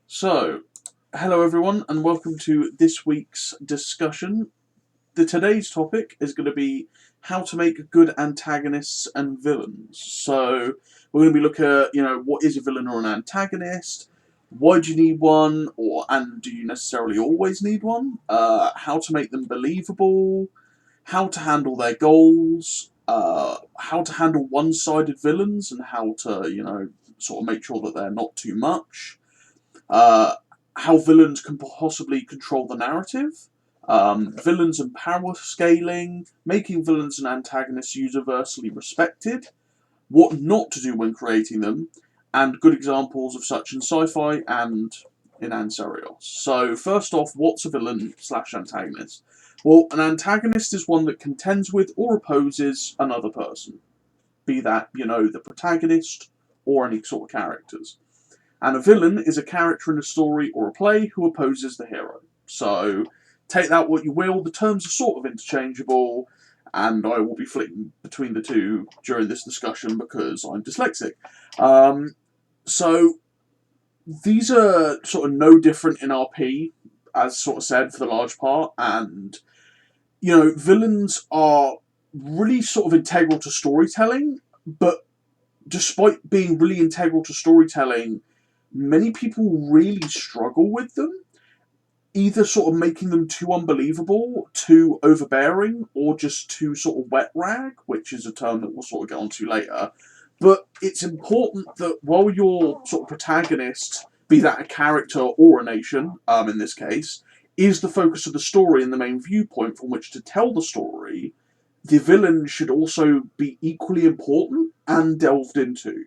So, hello everyone, and welcome to this week's discussion. Today's topic is going to be how to make good antagonists and villains. So, we're going to be looking at, what is a villain or an antagonist? Why do you need one, and do you necessarily always need one? How to make them believable? How to handle their goals? How to handle one-sided villains and how to, sort of make sure that they're not too much uh, how villains can possibly control the narrative, villains and power scaling, making villains and antagonists universally respected, what not to do when creating them, and good examples of such in sci-fi and in Ancerious. So first off, what's a villain slash antagonist? Well, an antagonist is one that contends with or opposes another person, be that, the protagonist or any sort of characters. And a villain is a character in a story or a play who opposes the hero. So take that what you will, the terms are sort of interchangeable, and I will be flicking between the two during this discussion because I'm dyslexic. So these are sort of no different in RP, as sort of said, for the large part, and villains are really sort of integral to storytelling, but despite being really integral to storytelling, many people really struggle with them, either sort of making them too unbelievable, too overbearing, or just too sort of wet rag, which is a term that we'll sort of get onto later. But it's important that while your sort of protagonist, be that a character or a nation, in this case, is the focus of the story and the main viewpoint from which to tell the story, the villain should also be equally important and delved into.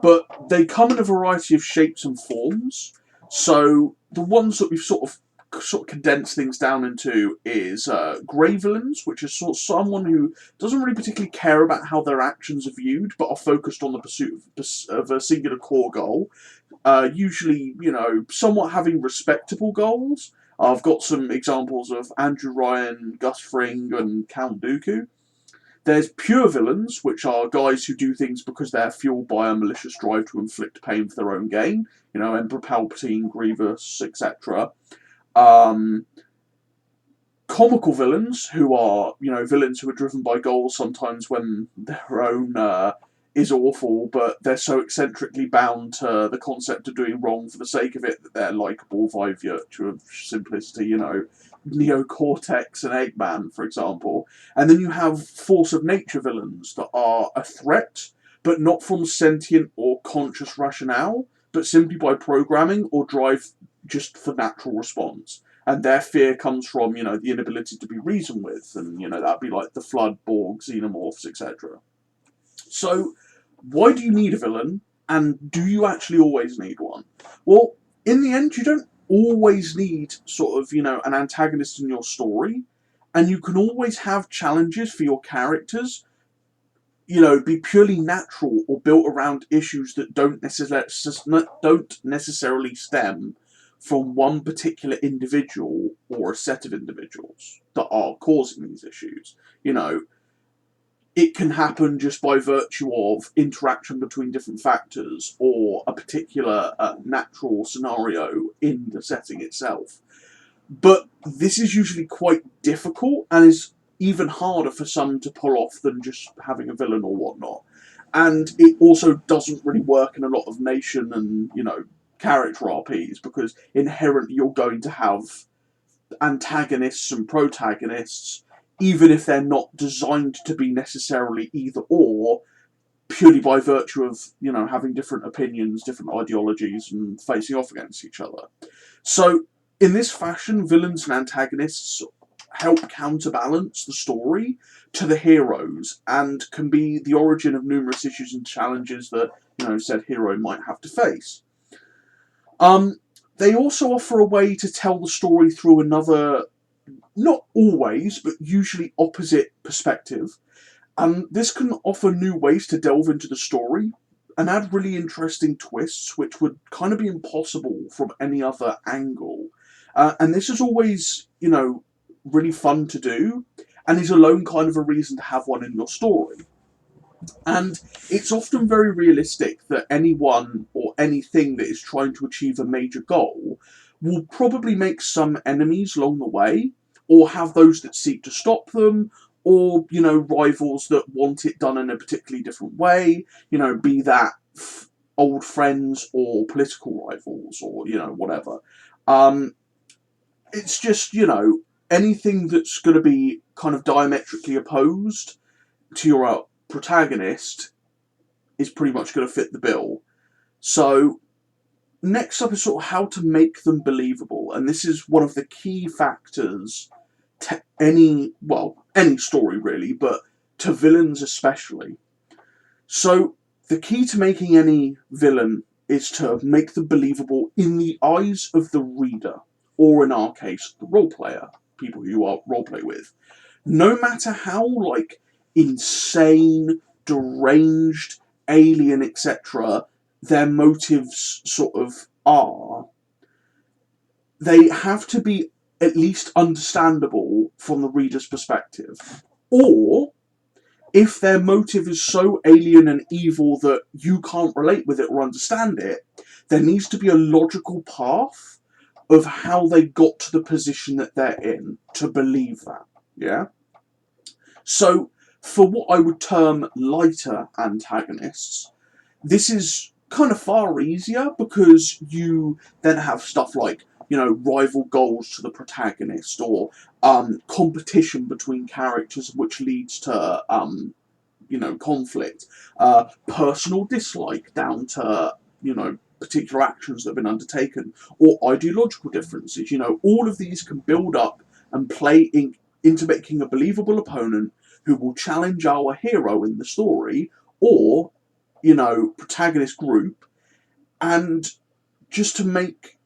But they come in a variety of shapes and forms. So the ones that we've sort of condensed things down into is grey villains, which is sort of someone who doesn't really particularly care about how their actions are viewed, but are focused on the pursuit of a singular core goal. Usually, somewhat having respectable goals. I've got some examples of Andrew Ryan, Gus Fring, and Count Dooku. There's pure villains, which are guys who do things because they're fueled by a malicious drive to inflict pain for their own gain. Emperor Palpatine, Grievous, etc. Um, Comical villains, who are, villains who are driven by goals sometimes when their own is awful, but they're so eccentrically bound to the concept of doing wrong for the sake of it that they're likable by virtue of simplicity, Neocortex and Eggman, for example. And then you have force of nature villains that are a threat, but not from sentient or conscious rationale, but simply by programming or drive just for natural response. And their fear comes from, the inability to be reasoned with, and, that'd be like the Flood, Borg, Xenomorphs, etc. So, why do you need a villain, and do you actually always need one? Well, in the end, you don't always need sort of, an antagonist in your story, and you can always have challenges for your characters, be purely natural or built around issues that don't necessarily stem from one particular individual or a set of individuals that are causing these issues. It can happen just by virtue of interaction between different factors or a particular natural scenario in the setting itself. But this is usually quite difficult and is even harder for some to pull off than just having a villain or whatnot. And it also doesn't really work in a lot of nation and, character RPs because inherently you're going to have antagonists and protagonists, even if they're not designed to be necessarily either or, purely by virtue of, having different opinions, different ideologies, and facing off against each other. So, in this fashion, villains and antagonists help counterbalance the story to the heroes and can be the origin of numerous issues and challenges that, said hero might have to face. They also offer a way to tell the story through another, not always, but usually opposite perspective. This can offer new ways to delve into the story and add really interesting twists, which would kind of be impossible from any other angle. And this is always, really fun to do, and is alone kind of a reason to have one in your story. And it's often very realistic that anyone or anything that is trying to achieve a major goal will probably make some enemies along the way, or have those that seek to stop them, or, rivals that want it done in a particularly different way, be that old friends or political rivals or, whatever. Um, it's just, anything that's going to be kind of diametrically opposed to your protagonist is pretty much going to fit the bill. So next up is sort of how to make them believable, and this is one of the key factors to any story really, but to villains especially. So the key to making any villain is to make them believable in the eyes of the reader, or in our case, the role player, people who you are role play with. No matter how insane, deranged, alien, etc., their motives sort of are, they have to be at least understandable from the reader's perspective. Or, if their motive is so alien and evil that you can't relate with it or understand it, there needs to be a logical path of how they got to the position that they're in to believe that. Yeah? So, for what I would term lighter antagonists, this is kind of far easier because you then have stuff like, rival goals to the protagonist, or competition between characters, which leads to, conflict, personal dislike down to, particular actions that have been undertaken, or ideological differences. All of these can build up and play into making a believable opponent who will challenge our hero in the story, or, protagonist group, and just to make,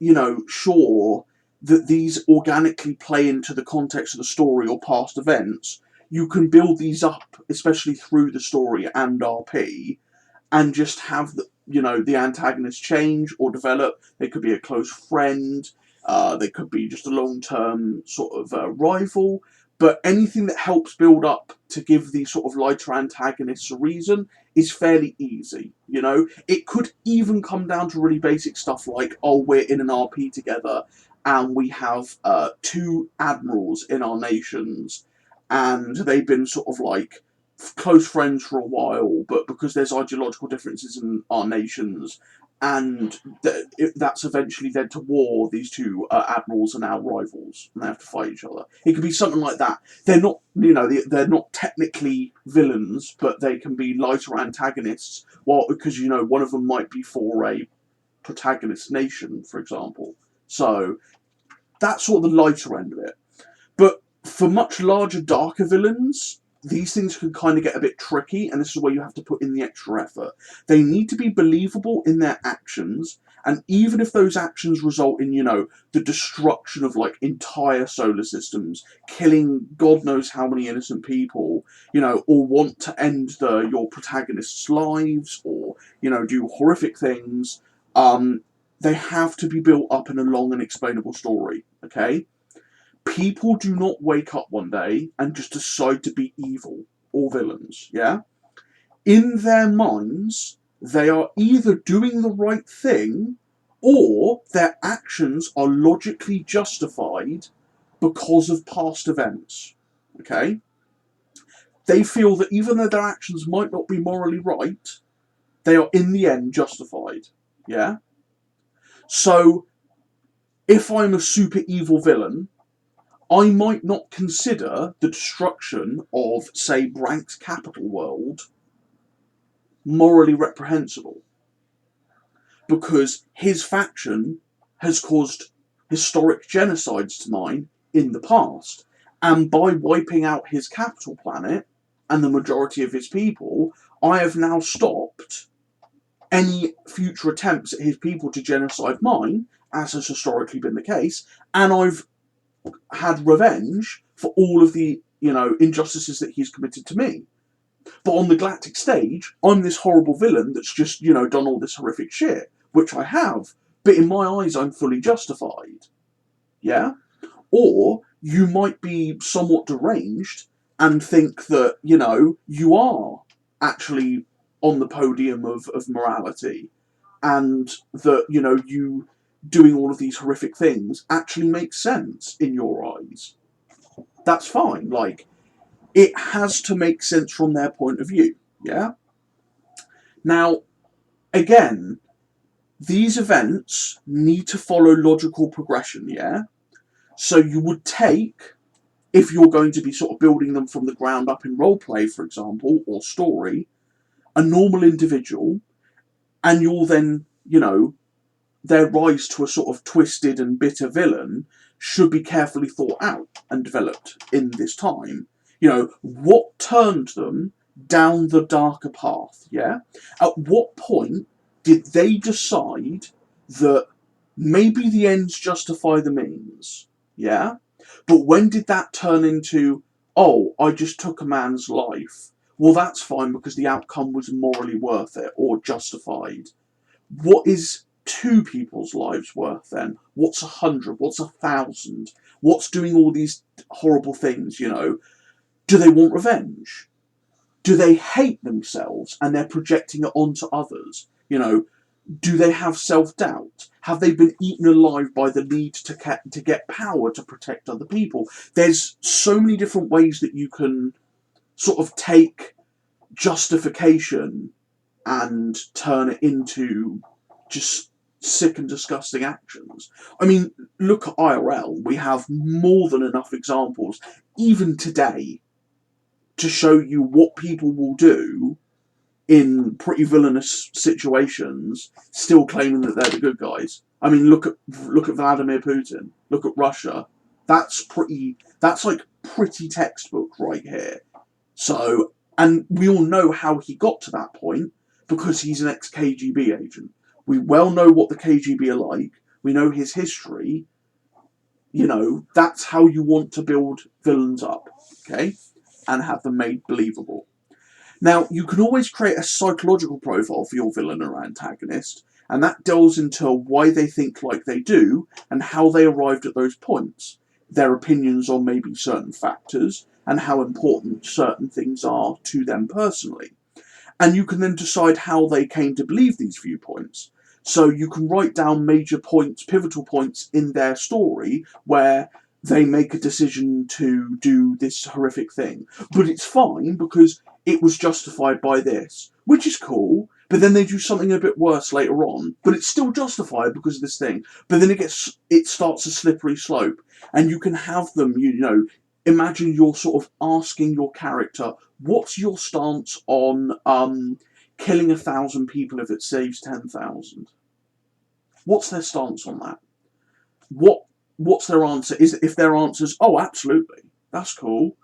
sure that these organically play into the context of the story or past events, you can build these up, especially through the story and RP, and just have the antagonist change or develop. They could be a close friend, they could be just a long-term sort of rival, but anything that helps build up to give these sort of lighter antagonists a reason is fairly easy. It could even come down to really basic stuff like, oh, we're in an RP together and we have two admirals in our nations, and they've been sort of like close friends for a while, but because there's ideological differences in our nations, and that's eventually led to war, these two admirals are now rivals and they have to fight each other. It could be something like that. They're not, they're not technically villains, but they can be lighter antagonists. Well, because one of them might be for a protagonist nation, for example. So that's sort of the lighter end of it. But for much larger, darker villains, these things can kind of get a bit tricky, and this is where you have to put in the extra effort. They need to be believable in their actions, and even if those actions result in, the destruction of entire solar systems, killing God knows how many innocent people, or want to end your protagonists' lives, or, do horrific things, they have to be built up in a long and explainable story, okay? People do not wake up one day and just decide to be evil or villains, yeah? In their minds, they are either doing the right thing or their actions are logically justified because of past events, okay? They feel that even though their actions might not be morally right, they are in the end justified, yeah? So, if I'm a super evil villain, I might not consider the destruction of, say, Brank's capital world morally reprehensible, because his faction has caused historic genocides to mine in the past, and by wiping out his capital planet and the majority of his people, I have now stopped any future attempts at his people to genocide mine, as has historically been the case, and I've had revenge for all of the, injustices that he's committed to me. But on the galactic stage, I'm this horrible villain that's just, done all this horrific shit, which I have, but in my eyes, I'm fully justified. Yeah? Or you might be somewhat deranged and think that, you are actually on the podium of morality, and that, you know, you doing all of these horrific things actually makes sense in your eyes. That's fine. Like, it has to make sense from their point of view. Yeah? Now, again, these events need to follow logical progression, yeah? So you would take, if you're going to be sort of building them from the ground up in roleplay, for example, or story, a normal individual, and you'll then, you know, their rise to a sort of twisted and bitter villain should be carefully thought out and developed in this time. You know, what turned them down the darker path, yeah? At what point did they decide that maybe the ends justify the means, yeah? But when did that turn into, oh, I just took a man's life? Well, that's fine because the outcome was morally worth it or justified. What is two people's lives worth then? What's 100? What's 1,000? What's doing all these horrible things, you know? Do they want revenge? Do they hate themselves and they're projecting it onto others? You know, do they have self-doubt? Have they been eaten alive by the need to get power to protect other people? There's so many different ways that you can sort of take justification and turn it into just sick and disgusting actions. I mean, look at IRL. We have more than enough examples, even today, to show you what people will do in pretty villainous situations, still claiming that they're the good guys. I mean, look at Vladimir Putin. Look at Russia. That's like pretty textbook right here. So, and we all know how he got to that point because he's an ex-KGB agent. We well know what the KGB are like. We know his history. You know, that's how you want to build villains up, okay? And have them made believable. Now, you can always create a psychological profile for your villain or antagonist, and that delves into why they think like they do and how they arrived at those points, their opinions on maybe certain factors, and how important certain things are to them personally. And you can then decide how they came to believe these viewpoints. So you can write down major points, pivotal points in their story where they make a decision to do this horrific thing. But it's fine because it was justified by this, which is cool. But then they do something a bit worse later on, but it's still justified because of this thing. But then it starts a slippery slope, and you can have them, you know, imagine you're sort of asking your character, what's your stance on killing 1,000 people if it saves 10,000? What's their stance on that? What's their answer? If their answer's, oh, absolutely, that's cool,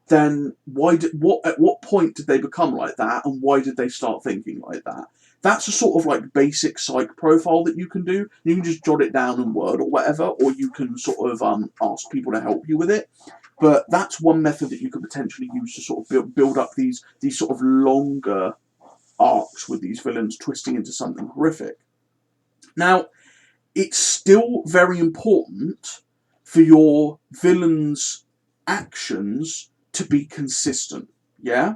then at what point did they become like that, and why did they start thinking like that? That's a sort of like basic psych profile that you can do. You can just jot it down in Word or whatever, or you can sort of ask people to help you with it. But that's one method that you could potentially use to sort of build up these sort of longer arcs with these villains twisting into something horrific. Now, it's still very important for your villains' actions to be consistent, yeah?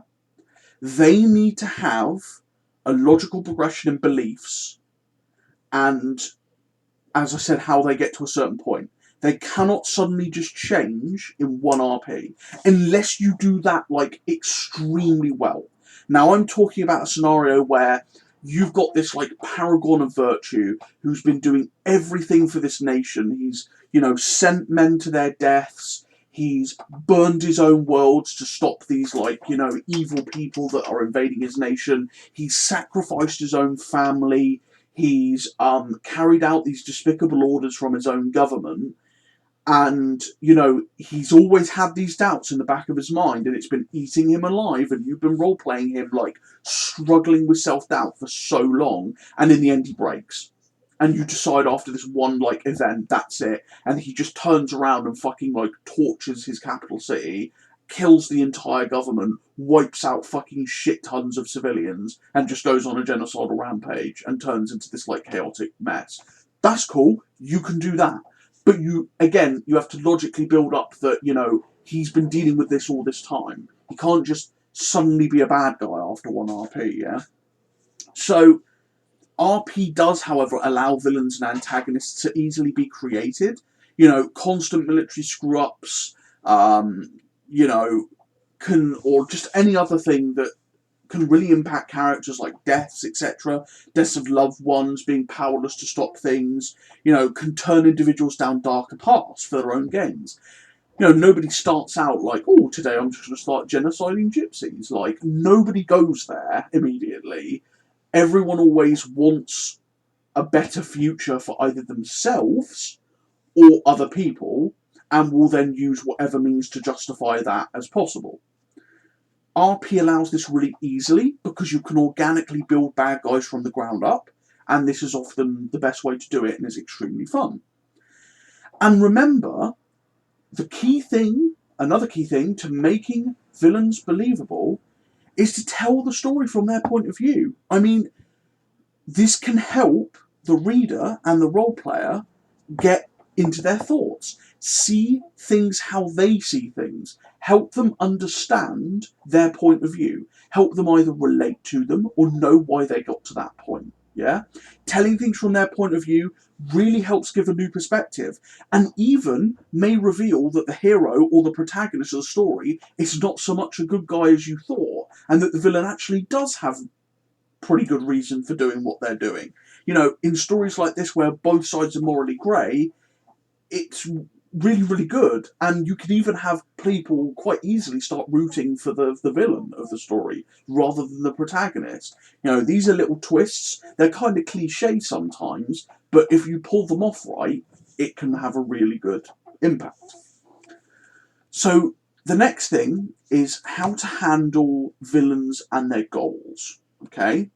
They need to have a logical progression in beliefs and, as I said, how they get to a certain point. They cannot suddenly just change in one RP unless you do that like extremely well. Now I'm talking about a scenario where you've got this like paragon of virtue who's been doing everything for this nation. He's, you know, sent men to their deaths. He's burned his own worlds to stop these, like, you know, evil people that are invading his nation. He's sacrificed his own family. He's carried out these despicable orders from his own government. And, you know, he's always had these doubts in the back of his mind, and it's been eating him alive, and you've been role-playing him, like, struggling with self-doubt for so long, and in the end he breaks. And you decide after this one, like, event, that's it, and he just turns around and fucking, like, tortures his capital city, kills the entire government, wipes out fucking shit tons of civilians, and just goes on a genocidal rampage, and turns into this, like, chaotic mess. That's cool, you can do that. But you have to logically build up that, you know, he's been dealing with this all this time. He can't just suddenly be a bad guy after 1 RP, yeah? So, RP does, however, allow villains and antagonists to easily be created. You know, constant military screw-ups, you know, or just any other thing that can really impact characters, like deaths, etc., deaths of loved ones, being powerless to stop things, you know, can turn individuals down darker paths for their own gains. You know, nobody starts out like, oh, today I'm just going to start genociding gypsies. Like, nobody goes there immediately. Everyone always wants a better future for either themselves or other people, and will then use whatever means to justify that as possible. RP allows this really easily because you can organically build bad guys from the ground up, and this is often the best way to do it and is extremely fun. And remember, another key thing to making villains believable is to tell the story from their point of view. I mean, this can help the reader and the role player get into their thoughts, see things how they see things, help them understand their point of view, help them either relate to them or know why they got to that point. Yeah? Telling things from their point of view really helps give a new perspective, and even may reveal that the hero or the protagonist of the story is not so much a good guy as you thought, and that the villain actually does have pretty good reason for doing what they're doing. You know, in stories like this where both sides are morally grey, it's really, really good. And you can even have people quite easily start rooting for the villain of the story rather than the protagonist. You know, these are little twists. They're kind of cliche sometimes, but if you pull them off right, it can have a really good impact. So the next thing is how to handle villains and their goals. Okay?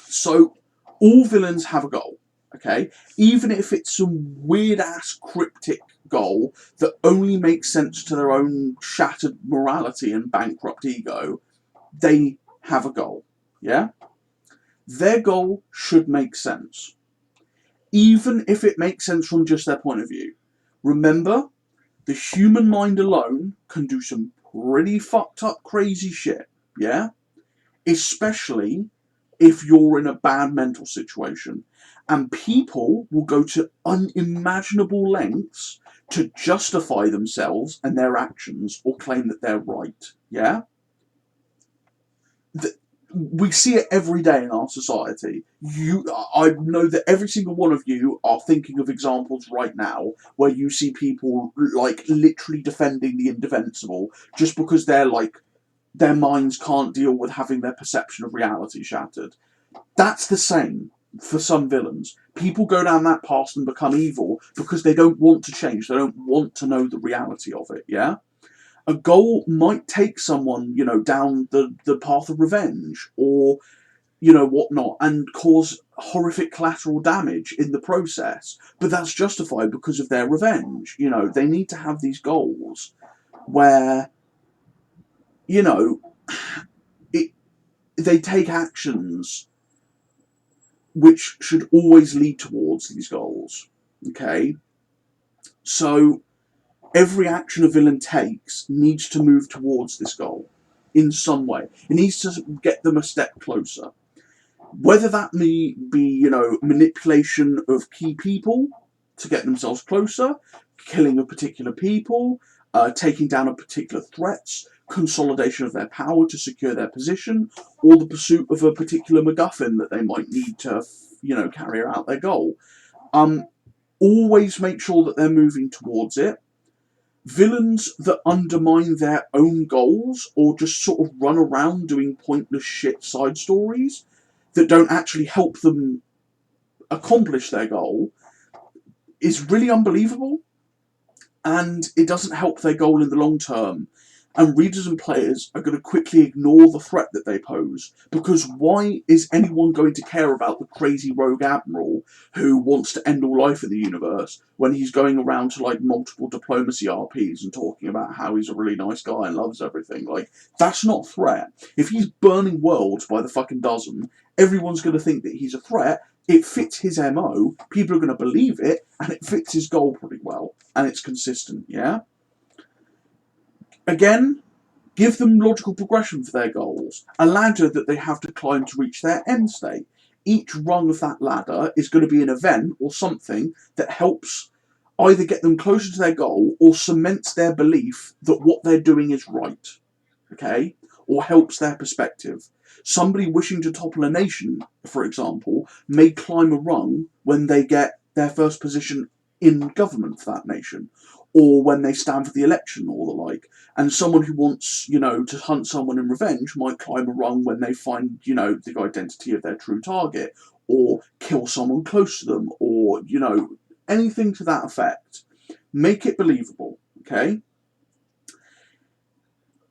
So all villains have a goal. Okay? Even if it's some weird ass cryptic goal that only makes sense to their own shattered morality and bankrupt ego, they have a goal. Yeah? Their goal should make sense. Even if it makes sense from just their point of view. Remember, the human mind alone can do some pretty fucked up crazy shit. Yeah? Especially if you're in a bad mental situation. And people will go to unimaginable lengths to justify themselves and their actions or claim that they're right. Yeah? We see it every day in our society. I know that every single one of you are thinking of examples right now where you see people like literally defending the indefensible just because they're like their minds can't deal with having their perception of reality shattered. That's the same for some villains. People go down that path and become evil because they don't want to change. They don't want to know the reality of it, yeah? A goal might take someone, you know, down the path of revenge or, you know, whatnot, and cause horrific collateral damage in the process. But that's justified because of their revenge. You know, they need to have these goals where, you know, they take actions which should always lead towards these goals. Okay? So every action a villain takes needs to move towards this goal in some way. It needs to get them a step closer. Whether that may be, you know, manipulation of key people to get themselves closer, killing of particular people, taking down a particular threats, consolidation of their power to secure their position, or the pursuit of a particular MacGuffin that they might need to, you know, carry out their goal. Always make sure that they're moving towards it. Villains that undermine their own goals or just sort of run around doing pointless shit side stories that don't actually help them accomplish their goal is really unbelievable, and it doesn't help their goal in the long term. And readers and players are going to quickly ignore the threat that they pose, because why is anyone going to care about the crazy rogue admiral who wants to end all life in the universe when he's going around to like multiple diplomacy RPs and talking about how he's a really nice guy and loves everything? Like, that's not a threat. If he's burning worlds by the fucking dozen, everyone's going to think that he's a threat. It fits his MO, people are going to believe it, and it fits his goal pretty well, and it's consistent, yeah? Again, Give them logical progression for their goals, a ladder that they have to climb to reach their end state. Each rung of that ladder is going to be an event or something that helps either get them closer to their goal or cements their belief that what they're doing is right, okay, or helps their perspective. Somebody wishing to topple a nation, for example, may climb a rung when they get their first position in government for that nation, or when they stand for the election or the like. And someone who wants, to hunt someone in revenge might climb a rung when they find, the identity of their true target, or kill someone close to them, or, anything to that effect. Make it believable, okay?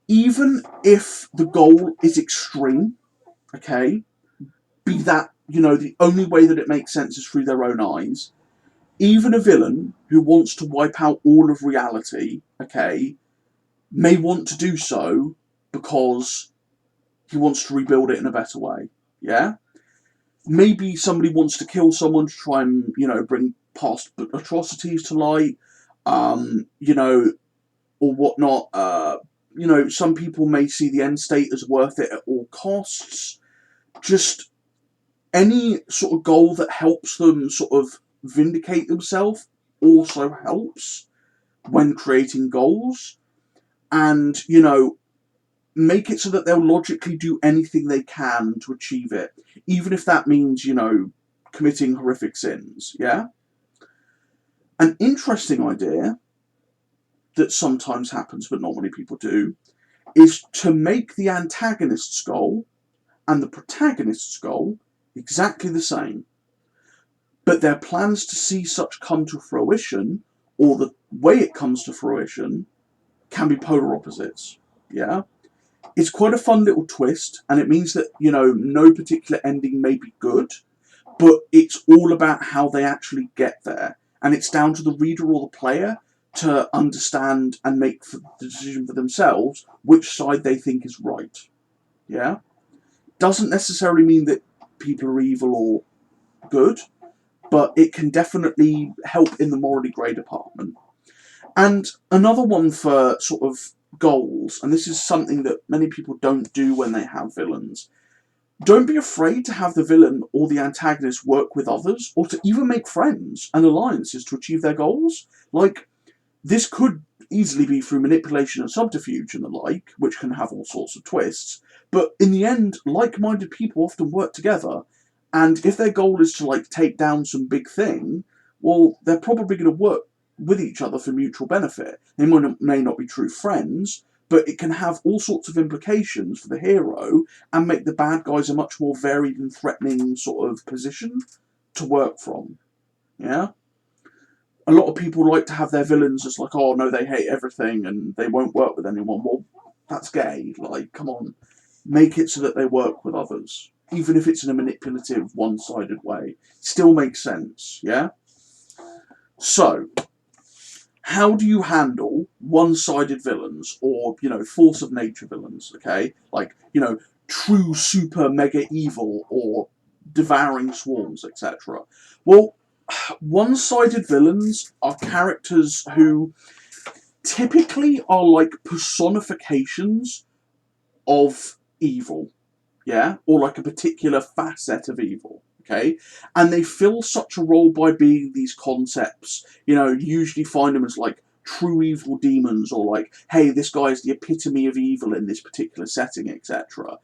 Even if the goal is extreme, okay, be that, the only way that it makes sense is through their own eyes, even a villain who wants to wipe out all of reality, okay, may want to do so because he wants to rebuild it in a better way, yeah? Maybe somebody wants to kill someone to try and, bring past atrocities to light, or whatnot. Some people may see the end state as worth it at all costs. Just any sort of goal that helps them sort of vindicate themselves also helps when creating goals. And, make it so that they'll logically do anything they can to achieve it, even if that means, committing horrific sins, yeah? An interesting idea that sometimes happens, but not many people do, is to make the antagonist's goal and the protagonist's goal exactly the same. But their plans to see such come to fruition, or the way it comes to fruition, can be polar opposites, yeah? It's quite a fun little twist, and it means that, no particular ending may be good, but it's all about how they actually get there. And it's down to the reader or the player to understand and make the decision for themselves which side they think is right. Yeah? Doesn't necessarily mean that people are evil or good, but it can definitely help in the morally grey department. And another one for sort of goals, and this is something that many people don't do when they have villains. Don't be afraid to have the villain or the antagonist work with others, or to even make friends and alliances to achieve their goals. Like, this could easily be through manipulation and subterfuge and the like, which can have all sorts of twists. But in the end, like-minded people often work together, and if their goal is to, take down some big thing, well, they're probably going to work with each other for mutual benefit. They may not be true friends, but it can have all sorts of implications for the hero and make the bad guys a much more varied and threatening sort of position to work from. Yeah? A lot of people like to have their villains as oh no, they hate everything and they won't work with anyone. Well, that's gay. Come on. Make it so that they work with others. Even if it's in a manipulative, one-sided way. Still makes sense, yeah? So, how do you handle one-sided villains or, force of nature villains, okay? True super mega evil or devouring swarms, etc. Well, one-sided villains are characters who typically are personifications of evil, yeah? Or a particular facet of evil. Okay, and they fill such a role by being these concepts. You usually find them as true evil demons, or hey, this guy is the epitome of evil in this particular setting, etc.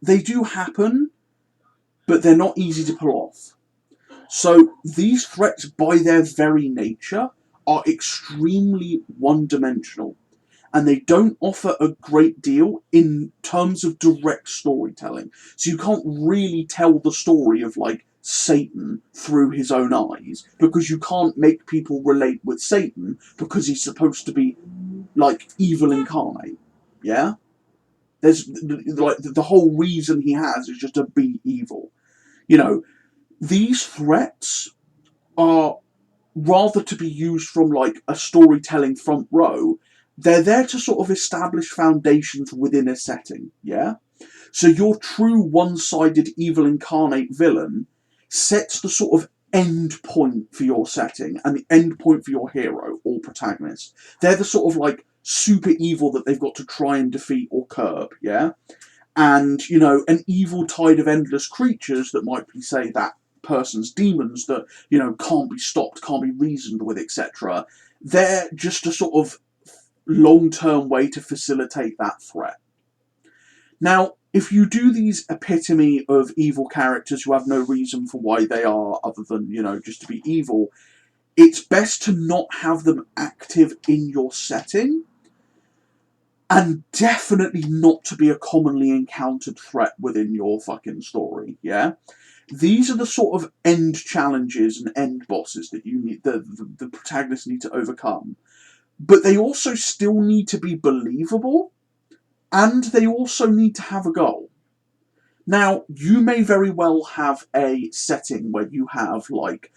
They do happen, but they're not easy to pull off. So these threats, by their very nature, are extremely one-dimensional, and they don't offer a great deal in terms of direct storytelling. So you can't really tell the story of Satan through his own eyes, because you can't make people relate with Satan because he's supposed to be evil incarnate. Yeah? There's the whole reason he has is just to be evil. These threats are rather to be used from a storytelling front row. They're there to sort of establish foundations within a setting, yeah? So your true one-sided evil incarnate villain sets the sort of end point for your setting and the end point for your hero or protagonist. They're the sort of super evil that they've got to try and defeat or curb, yeah? And, you know, an evil tide of endless creatures that might be, say, that person's demons that, you know, can't be stopped, can't be reasoned with, etc. They're just a sort of long-term way to facilitate that threat. Now, if you do these epitome of evil characters who have no reason for why they are other than, you know, just to be evil, it's best to not have them active in your setting, and definitely not to be a commonly encountered threat within your fucking story, yeah? These are the sort of end challenges and end bosses that you need, the protagonists need to overcome. But they also still need to be believable, and they also need to have a goal. Now, you may very well have a setting where you have, like,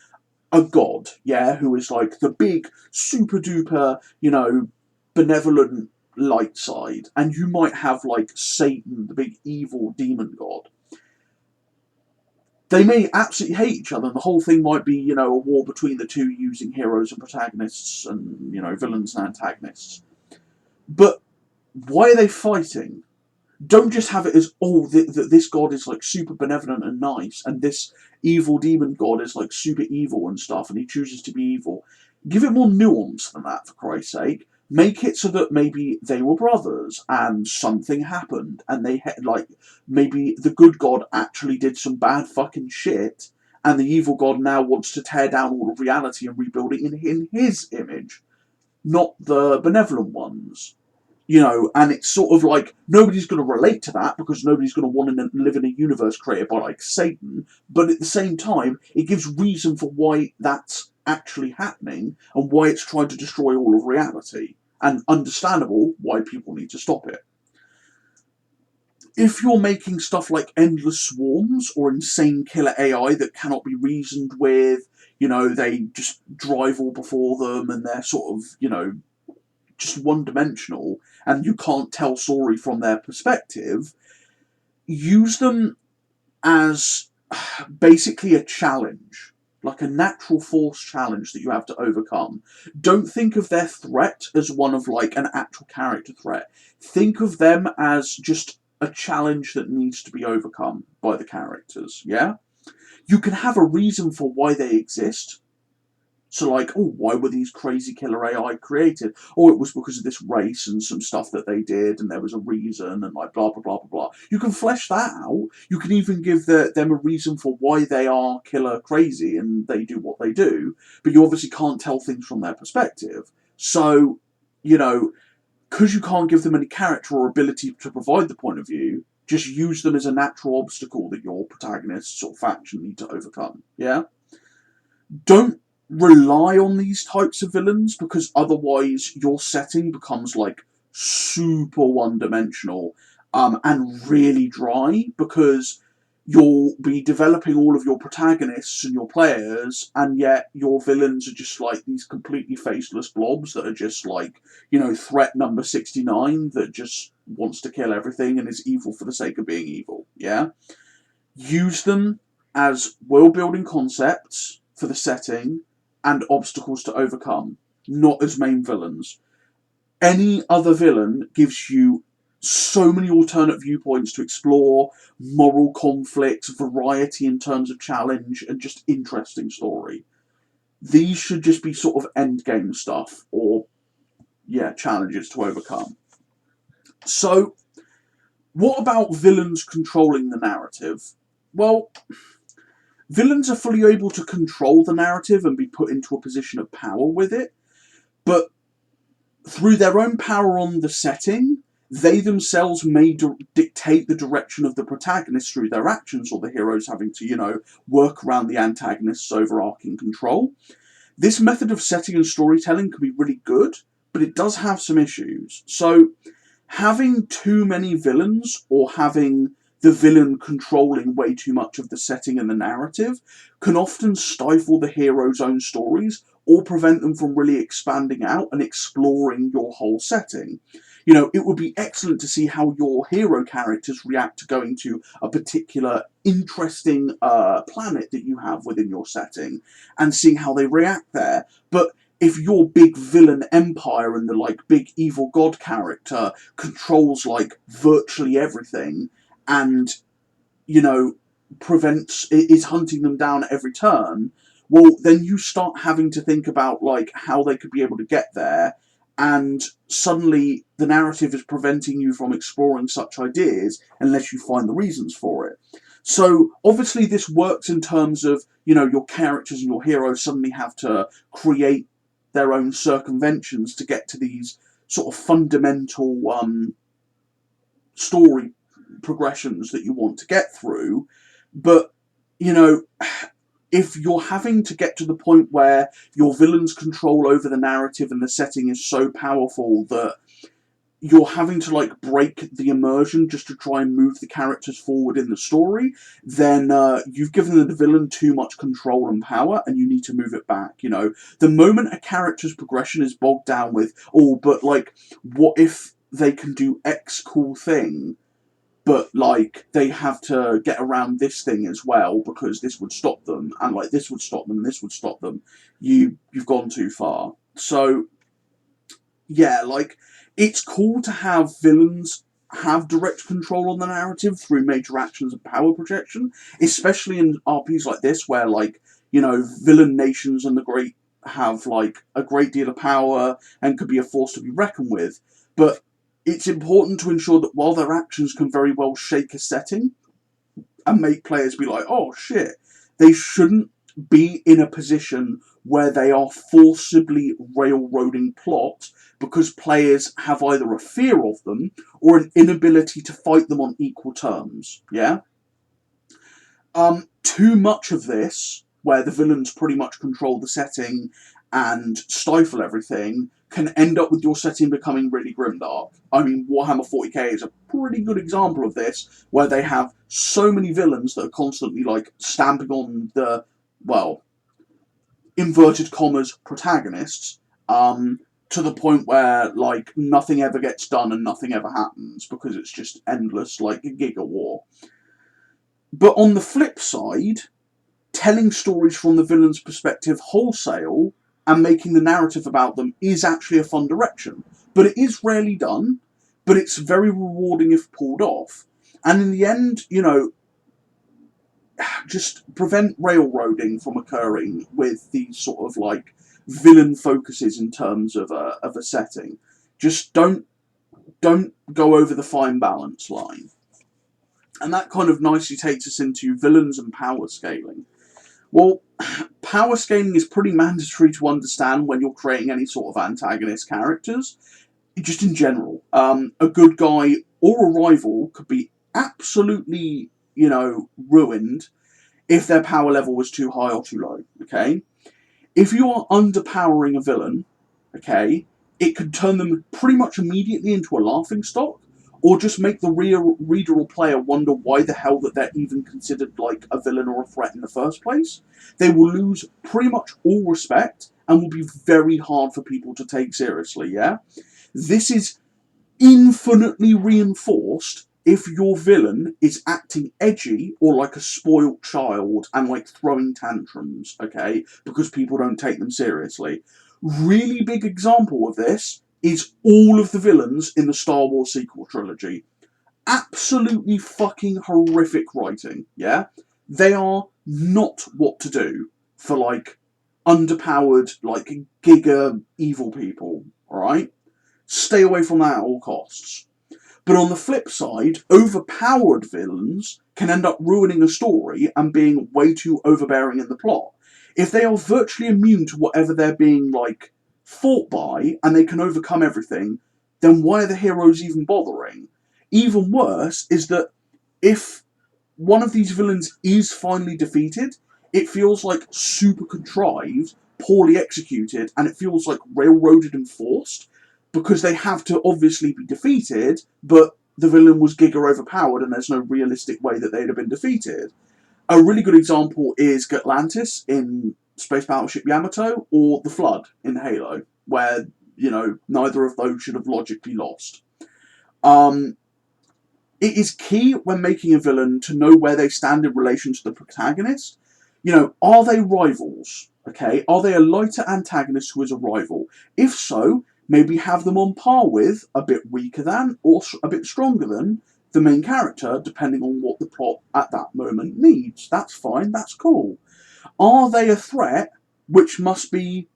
a god, yeah, who is like the big, super duper, you know, benevolent light side, and you might have like Satan, the big evil demon god. They may absolutely hate each other, and the whole thing might be, you know, a war between the two using heroes and protagonists and, you know, villains and antagonists. But why are they fighting? Don't just have it as, oh, this god is like super benevolent and nice, and this evil demon god is like super evil and stuff, and he chooses to be evil. Give it more nuance than that, for Christ's sake. Make it so that maybe they were brothers and something happened, and they like maybe the good god actually did some bad fucking shit, and the evil god now wants to tear down all of reality and rebuild it in his image, not the benevolent ones. You know, and it's sort of like nobody's going to relate to that because nobody's going to want to live in a universe created by like Satan, but at the same time it gives reason for why that's actually happening and why it's trying to destroy all of reality, and understandable why people need to stop it. If you're making stuff like endless swarms or insane killer AI that cannot be reasoned with, you know, they just drive all before them and they're sort of, you know, just one-dimensional, and you can't tell story from their perspective, use them as basically a challenge, like a natural force challenge that you have to overcome. Don't think of their threat as one of like an actual character threat. Think of them as just a challenge that needs to be overcome by the characters, yeah? You can have a reason for why they exist. So, like, oh, why were these crazy killer AI created? Oh, it was because of this race and some stuff that they did, and there was a reason, and like, blah, blah, blah, blah, blah. You can flesh that out. You can even give them a reason for why they are killer crazy and they do what they do, but you obviously can't tell things from their perspective. So, you know, because you can't give them any character or ability to provide the point of view, just use them as a natural obstacle that your protagonists or faction need to overcome, yeah? Don't rely on these types of villains because otherwise your setting becomes like super one-dimensional and really dry, because you'll be developing all of your protagonists and your players, and yet your villains are just like these completely faceless blobs that are just like, you know, threat number 69 that just wants to kill everything and is evil for the sake of being evil, yeah? Use them as world-building concepts for the setting and obstacles to overcome, not as main villains. Any other villain gives you so many alternate viewpoints to explore, moral conflicts, variety in terms of challenge, and just interesting story. These should just be sort of endgame stuff, or, yeah, challenges to overcome. So, what about villains controlling the narrative? Well, villains are fully able to control the narrative and be put into a position of power with it, but through their own power on the setting, they themselves may dictate the direction of the protagonist through their actions, or the heroes having to, you know, work around the antagonist's overarching control. This method of setting and storytelling can be really good, but it does have some issues. So, having too many villains, or having the villain controlling way too much of the setting and the narrative, can often stifle the hero's own stories or prevent them from really expanding out and exploring your whole setting. You know, it would be excellent to see how your hero characters react to going to a particular interesting planet that you have within your setting and seeing how they react there. But if your big villain empire and the like big evil god character controls like virtually everything and, you know, is hunting them down at every turn, well, then you start having to think about like how they could be able to get there, and suddenly the narrative is preventing you from exploring such ideas unless you find the reasons for it. So obviously this works in terms of, you know, your characters and your heroes suddenly have to create their own circumventions to get to these sort of fundamental story progressions that you want to get through. But, you know, if you're having to get to the point where your villain's control over the narrative and the setting is so powerful that you're having to like break the immersion just to try and move the characters forward in the story, then you've given the villain too much control and power, and you need to move it back. You know, the moment a character's progression is bogged down with, oh, but like, what if they can do X cool thing, but like they have to get around this thing as well because this would stop them, and like this would stop them, and this would stop them. You've gone too far. So yeah, like, it's cool to have villains have direct control on the narrative through major actions and power projection, especially in RPs like this where, like, you know, villain nations and the great have like a great deal of power and could be a force to be reckoned with. But it's important to ensure that while their actions can very well shake a setting and make players be like, oh shit, they shouldn't be in a position where they are forcibly railroading plot because players have either a fear of them or an inability to fight them on equal terms. Yeah? Too much of this, where the villains pretty much control the setting and stifle everything, can end up with your setting becoming really grimdark. I mean, Warhammer 40k is a pretty good example of this, where they have so many villains that are constantly, like, stamping on the, well, inverted commas, protagonists, to the point where, like, nothing ever gets done and nothing ever happens, because it's just endless, like, a giga war. But on the flip side, telling stories from the villain's perspective wholesale and making the narrative about them is actually a fun direction. But it is rarely done, but it's very rewarding if pulled off. And in the end, you know, just prevent railroading from occurring with these sort of like villain focuses in terms of a setting. Just don't go over the fine balance line. And that kind of nicely takes us into villains and power scaling. Well, power scaling is pretty mandatory to understand when you're creating any sort of antagonist characters, just in general. A good guy or a rival could be absolutely, you know, ruined if their power level was too high or too low, okay? If you are underpowering a villain, okay, it could turn them pretty much immediately into a laughingstock, or just make the reader or player wonder why the hell that they're even considered like a villain or a threat in the first place. They will lose pretty much all respect and will be very hard for people to take seriously, yeah? This is infinitely reinforced if your villain is acting edgy or like a spoilt child and like throwing tantrums, okay, because people don't take them seriously. Really big example of this is all of the villains in the Star Wars sequel trilogy. Absolutely fucking horrific writing, yeah? They are not what to do for like underpowered, like giga evil people, alright? Stay away from that at all costs. But on the flip side, overpowered villains can end up ruining a story and being way too overbearing in the plot. If they are virtually immune to whatever they're being, like, fought by, and they can overcome everything, then why are the heroes even bothering? Even worse is that if one of these villains is finally defeated, it feels like super contrived, poorly executed, and it feels like railroaded and forced, because they have to obviously be defeated, but the villain was giga overpowered and there's no realistic way that they'd have been defeated. A really good example is Atlantis in Space Battleship Yamato, or the Flood in Halo, where, you know, neither of those should have logically lost. It is key when making a villain to know where they stand in relation to the protagonist. You know, are they rivals? Okay, are they a lighter antagonist who is a rival? If so, maybe have them on par with, a bit weaker than, or a bit stronger than the main character, depending on what the plot at that moment needs. That's fine, that's cool. Are they a threat which must be,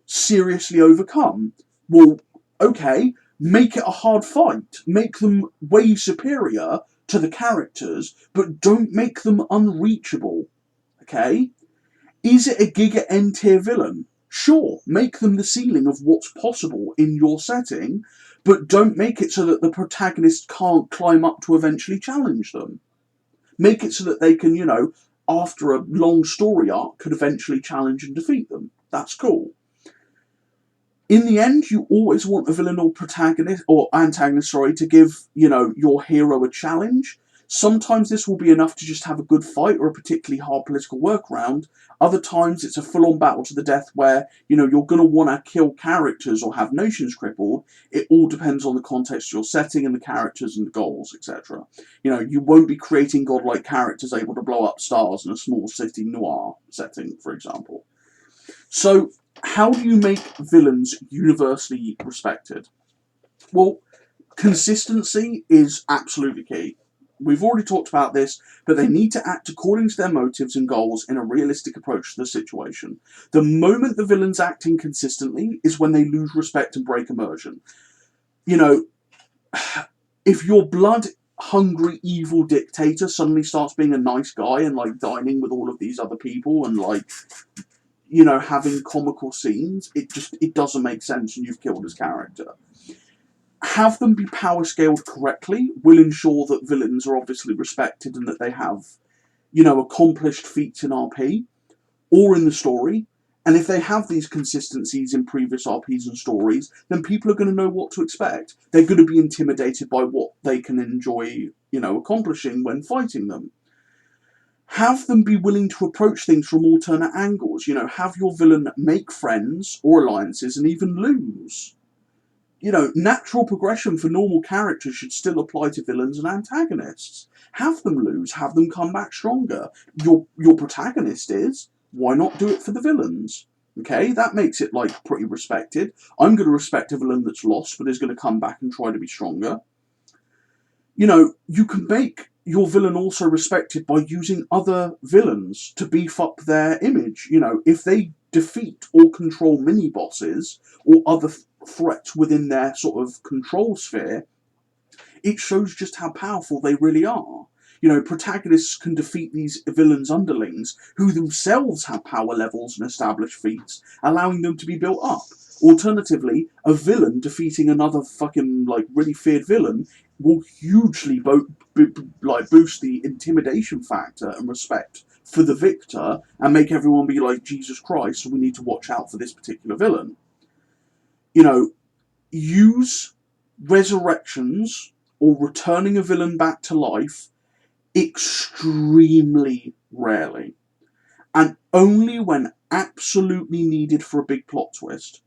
seriously overcome? Well, okay, make it a hard fight. Make them way superior to the characters, but don't make them unreachable. Okay? Is it a Giga N tier villain? Sure, make them the ceiling of what's possible in your setting, but don't make it so that the protagonist can't climb up to eventually challenge them. Make it so that they can, after a long story arc, could eventually challenge and defeat them. That's cool. In the end, you always want a villain or protagonist, or antagonist, sorry, to give, your hero a challenge. Sometimes this will be enough to just have a good fight or a particularly hard political workaround. Other times it's a full-on battle to the death where, you're going to want to kill characters or have nations crippled. It all depends on the context of your setting and the characters and the goals, etc. You won't be creating godlike characters able to blow up stars in a small city noir setting, for example. So, how do you make villains universally respected? Well, consistency is absolutely key. We've already talked about this, but they need to act according to their motives and goals in a realistic approach to the situation. The moment the villains act inconsistently is when they lose respect and break immersion. If your blood-hungry, evil dictator suddenly starts being a nice guy and, dining with all of these other people and, having comical scenes, it doesn't make sense and you've killed his character. Have them be power scaled correctly will ensure that villains are obviously respected and that they have, accomplished feats in RP or in the story. And if they have these consistencies in previous RPs and stories, then people are going to know what to expect. They're going to be intimidated by what they can enjoy, accomplishing when fighting them. Have them be willing to approach things from alternate angles. Have your villain make friends or alliances and even lose. Natural progression for normal characters should still apply to villains and antagonists. Have them lose, have them come back stronger. Your protagonist is. Why not do it for the villains? Okay, that makes it, pretty respected. I'm going to respect a villain that's lost but is going to come back and try to be stronger. You can make your villain also respected by using other villains to beef up their image. If they defeat or control mini-bosses or other threats within their sort of control sphere, it shows just how powerful they really are. Protagonists can defeat these villains' underlings, who themselves have power levels and established feats, allowing them to be built up. Alternatively, a villain defeating another fucking, really feared villain will hugely boost the intimidation factor and respect for the victor and make everyone be like, Jesus Christ, so we need to watch out for this particular villain. Use resurrections or returning a villain back to life extremely rarely, and only when absolutely needed for a big plot twist.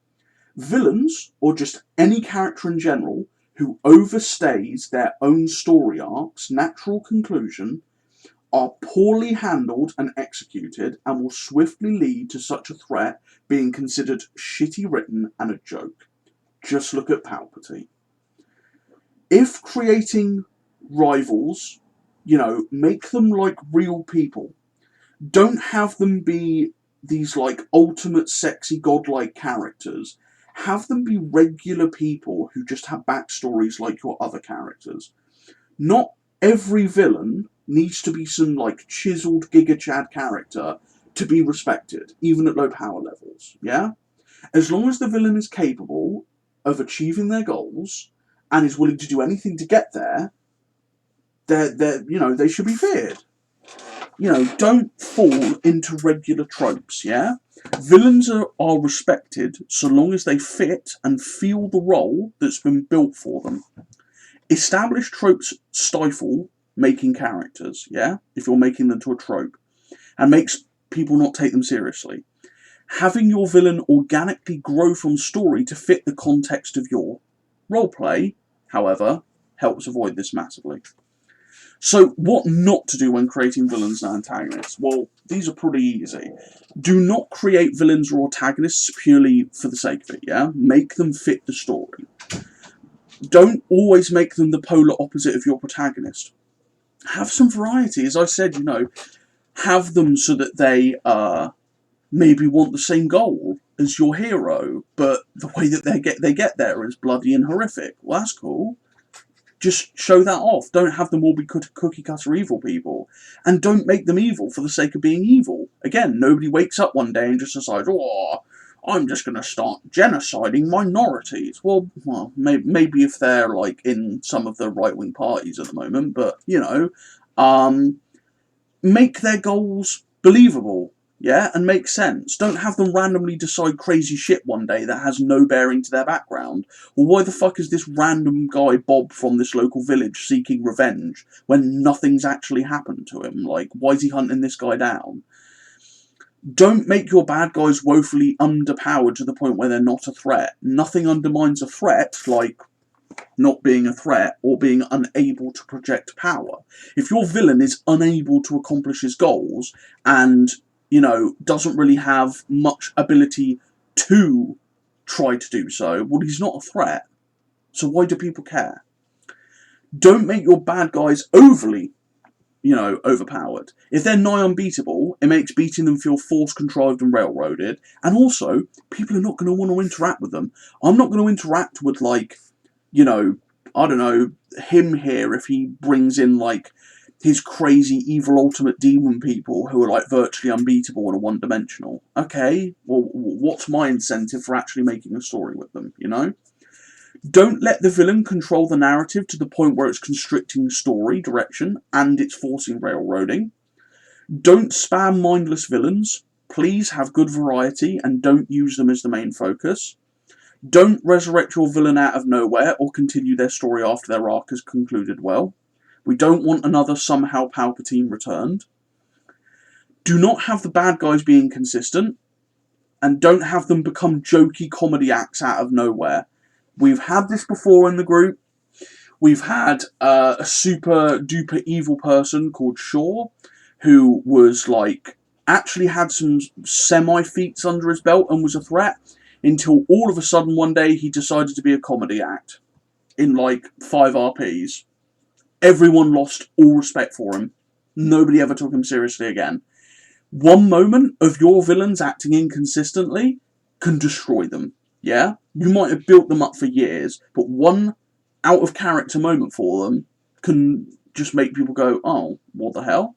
Villains, or just any character in general, who overstays their own story arc's natural conclusion, are poorly handled and executed and will swiftly lead to such a threat being considered shitty written and a joke. Just look at Palpatine. If creating rivals, make them like real people. Don't have them be these ultimate sexy godlike characters. Have them be regular people who just have backstories like your other characters. Not every villain needs to be some chiseled Giga Chad character to be respected, even at low power levels. Yeah? As long as the villain is capable of achieving their goals and is willing to do anything to get there, they should be feared. Don't fall into regular tropes, yeah? Villains are respected so long as they fit and feel the role that's been built for them. Established tropes stifle making characters, yeah? If you're making them to a trope, and makes people not take them seriously. Having your villain organically grow from story to fit the context of your roleplay, however, helps avoid this massively. So, what not to do when creating villains and antagonists? Well, these are pretty easy. Do not create villains or antagonists purely for the sake of it, yeah? Make them fit the story. Don't always make them the polar opposite of your protagonist. Have some variety. As I said, have them so that they maybe want the same goal as your hero, but the way that they get there is bloody and horrific. Well, that's cool. Just show that off. Don't have them all be cookie cutter evil people. And don't make them evil for the sake of being evil. Again, nobody wakes up one day and just decides, oh, I'm just going to start genociding minorities. Well, maybe if they're like in some of the right-wing parties at the moment, but, make their goals believable. Yeah, and make sense. Don't have them randomly decide crazy shit one day that has no bearing to their background. Or why the fuck is this random guy Bob from this local village seeking revenge when nothing's actually happened to him? Like, why is he hunting this guy down? Don't make your bad guys woefully underpowered to the point where they're not a threat. Nothing undermines a threat like not being a threat or being unable to project power. If your villain is unable to accomplish his goals and doesn't really have much ability to try to do so, well, he's not a threat. So why do people care? Don't make your bad guys overly, overpowered. If they're nigh unbeatable, it makes beating them feel force contrived and railroaded. And also, people are not going to want to interact with them. I'm not going to interact with, I don't know, him here if he brings in, his crazy evil ultimate demon people who are virtually unbeatable and are one-dimensional. Okay, well, what's my incentive for actually making a story with them, Don't let the villain control the narrative to the point where it's constricting story direction and it's forcing railroading. Don't spam mindless villains. Please have good variety and don't use them as the main focus. Don't resurrect your villain out of nowhere or continue their story after their arc has concluded well. We don't want another somehow Palpatine returned. Do not have the bad guys be inconsistent. And don't have them become jokey comedy acts out of nowhere. We've had this before in the group. We've had a super duper evil person called Shaw, who was actually had some semi-feats under his belt and was a threat, until all of a sudden one day he decided to be a comedy act in 5 RPs. Everyone lost all respect for him. Nobody ever took him seriously again. One moment of your villains acting inconsistently can destroy them. Yeah? You might have built them up for years, but one out of character moment for them can just make people go, oh, what the hell?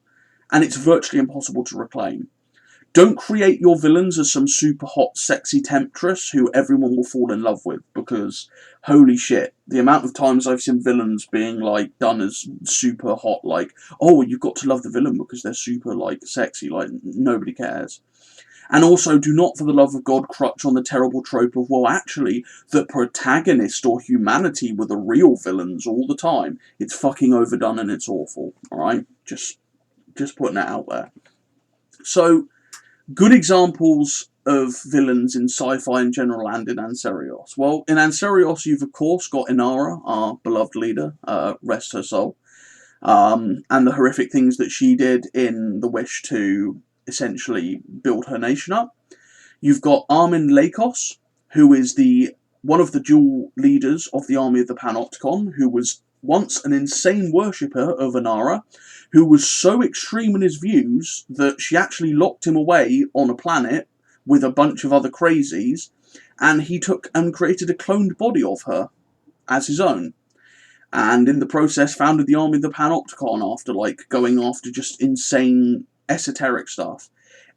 And it's virtually impossible to reclaim. Don't create your villains as some super hot, sexy temptress who everyone will fall in love with, because holy shit, the amount of times I've seen villains being done as super hot, oh, you've got to love the villain because they're super sexy, nobody cares. And also, do not, for the love of God, crutch on the terrible trope of, well, actually, the protagonist or humanity were the real villains all the time. It's fucking overdone and it's awful, alright? Just putting it out there. So, good examples of villains in sci-fi in general and in Ancerious. Well, in Ancerious, you've of course got Inara, our beloved leader, rest her soul, and the horrific things that she did in the wish to essentially build her nation up. You've got Armin Lakos, who is one of the dual leaders of the army of the Panopticon, who was once an insane worshipper of Inara, who was so extreme in his views that she actually locked him away on a planet with a bunch of other crazies, and he took and created a cloned body of her as his own. And in the process founded the army of the Panopticon after going after just insane esoteric stuff.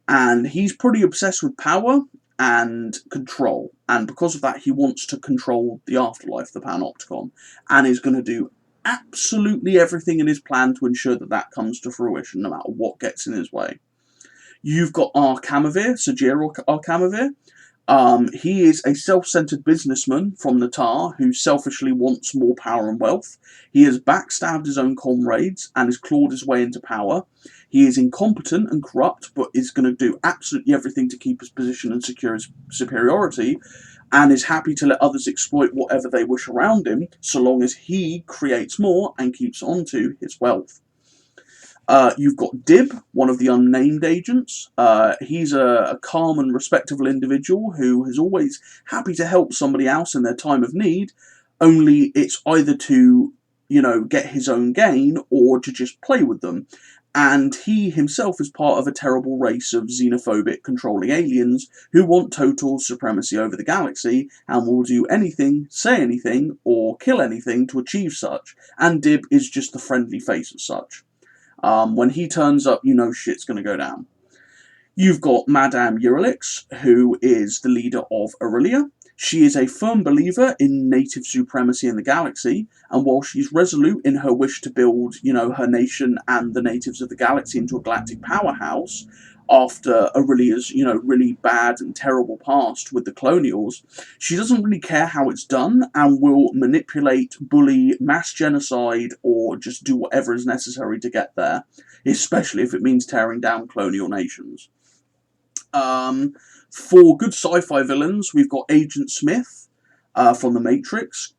And he's pretty obsessed with power and control, and because of that he wants to control the afterlife, the Panopticon, and is going to do absolutely everything in his plan to ensure that comes to fruition, no matter what gets in his way. You've got Arkamavir, Sajir Arkamavir. He is a self-centered businessman from Natar who selfishly wants more power and wealth. He has backstabbed his own comrades and has clawed his way into power. He is incompetent and corrupt, but is going to do absolutely everything to keep his position and secure his superiority, and is happy to let others exploit whatever they wish around him, so long as he creates more and keeps on to his wealth. You've got Dib, one of the unnamed agents. He's a calm and respectable individual who is always happy to help somebody else in their time of need, only it's either to, get his own gain or to just play with them. And he himself is part of a terrible race of xenophobic controlling aliens who want total supremacy over the galaxy and will do anything, say anything, or kill anything to achieve such. And Dib is just the friendly face of such. When he turns up, you know shit's going to go down. You've got Madame Uralix, who is the leader of Aurelia. She is a firm believer in native supremacy in the galaxy, and while she's resolute in her wish to build, her nation and the natives of the galaxy into a galactic powerhouse, after Aurelia's, really bad and terrible past with the colonials, she doesn't really care how it's done and will manipulate, bully, mass genocide, or just do whatever is necessary to get there, especially if it means tearing down colonial nations. For good sci-fi villains, we've got Agent Smith from The Matrix.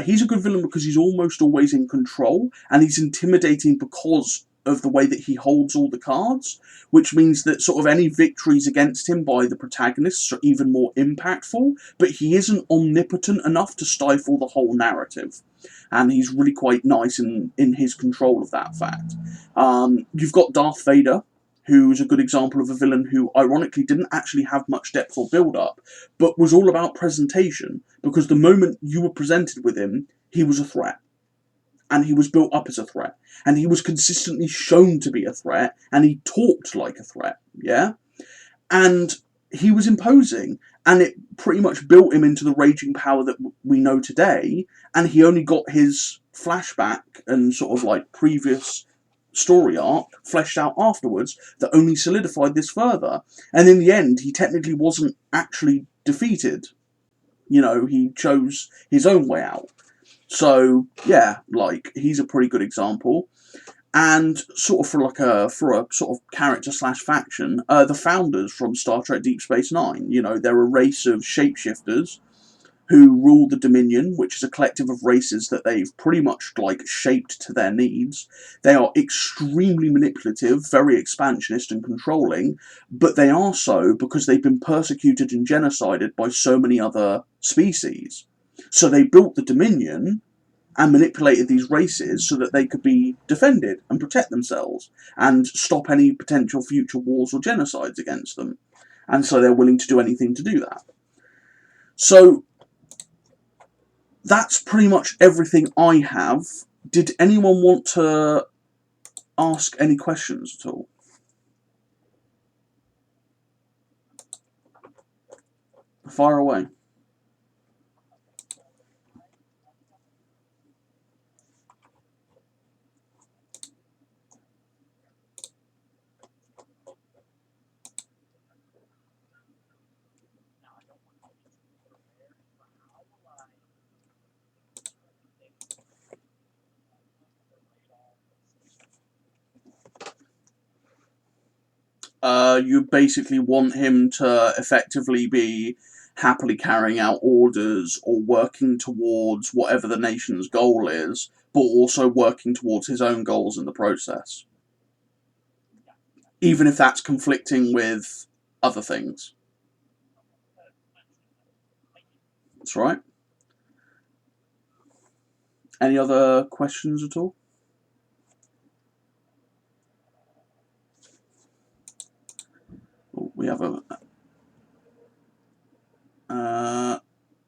He's a good villain because he's almost always in control, and he's intimidating because of the way that he holds all the cards, which means that sort of any victories against him by the protagonists are even more impactful, but he isn't omnipotent enough to stifle the whole narrative. And he's really quite nice in his control of that fact. You've got Darth Vader, who's a good example of a villain who, ironically, didn't actually have much depth or build-up, but was all about presentation, because the moment you were presented with him, he was a threat. And he was built up as a threat. And he was consistently shown to be a threat, and he talked like a threat, yeah? And he was imposing, and it pretty much built him into the raging power that we know today, and he only got his flashback and sort of like previous story arc fleshed out afterwards that only solidified this further. And in the end, he technically wasn't actually defeated. He chose his own way out. So, yeah, he's a pretty good example. And sort of for a sort of character slash faction, the founders from Star Trek Deep Space Nine, they're a race of shapeshifters who rule the Dominion, which is a collective of races that they've pretty much shaped to their needs. They are extremely manipulative, very expansionist and controlling, but they are so because they've been persecuted and genocided by so many other species. So they built the Dominion and manipulated these races so that they could be defended and protect themselves and stop any potential future wars or genocides against them. And so they're willing to do anything to do that. So that's pretty much everything I have. Did anyone want to ask any questions at all? Fire away. You basically want him to effectively be happily carrying out orders or working towards whatever the nation's goal is, but also working towards his own goals in the process. Even if that's conflicting with other things. That's right. Any other questions at all? We have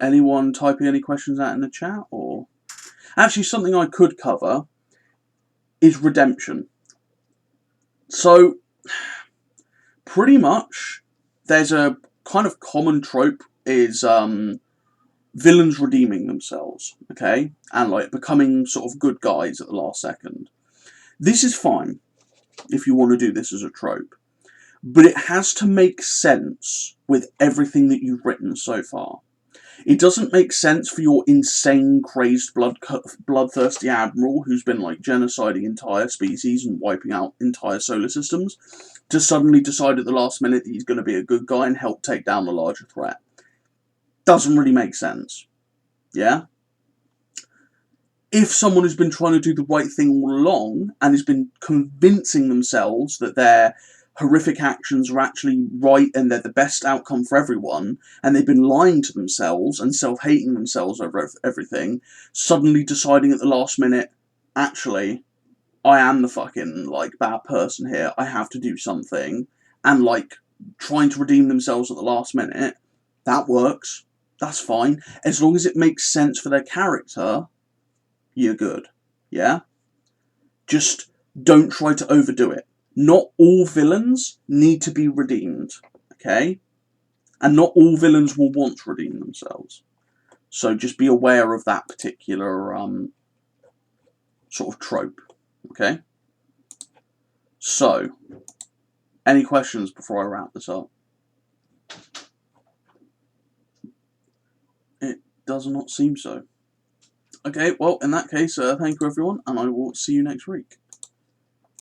anyone typing any questions out in the chat? Or actually, something I could cover is redemption. So, pretty much, there's a kind of common trope is villains redeeming themselves, okay, and becoming sort of good guys at the last second. This is fine if you want to do this as a trope, but it has to make sense with everything that you've written so far. It doesn't make sense for your insane, crazed, bloodthirsty admiral who's been genociding entire species and wiping out entire solar systems to suddenly decide at the last minute that he's going to be a good guy and help take down the larger threat. Doesn't really make sense. Yeah? if someone has been trying to do the right thing all along and has been convincing themselves that their horrific actions are actually right and they're the best outcome for everyone, and they've been lying to themselves and self-hating themselves over everything, suddenly deciding at the last minute, actually, I am the fucking, like, bad person here, I have to do something, and, like, trying to redeem themselves at the last minute, that works. That's fine. As long as it makes sense for their character, you're good. Yeah? Just don't try to overdo it. Not all villains need to be redeemed. Okay? And not all villains will want to redeem themselves. So just be aware of that particular sort of trope. Okay? So, any questions before I wrap this up? It does not seem so. Okay, well, in that case, thank you everyone, and I will see you next week.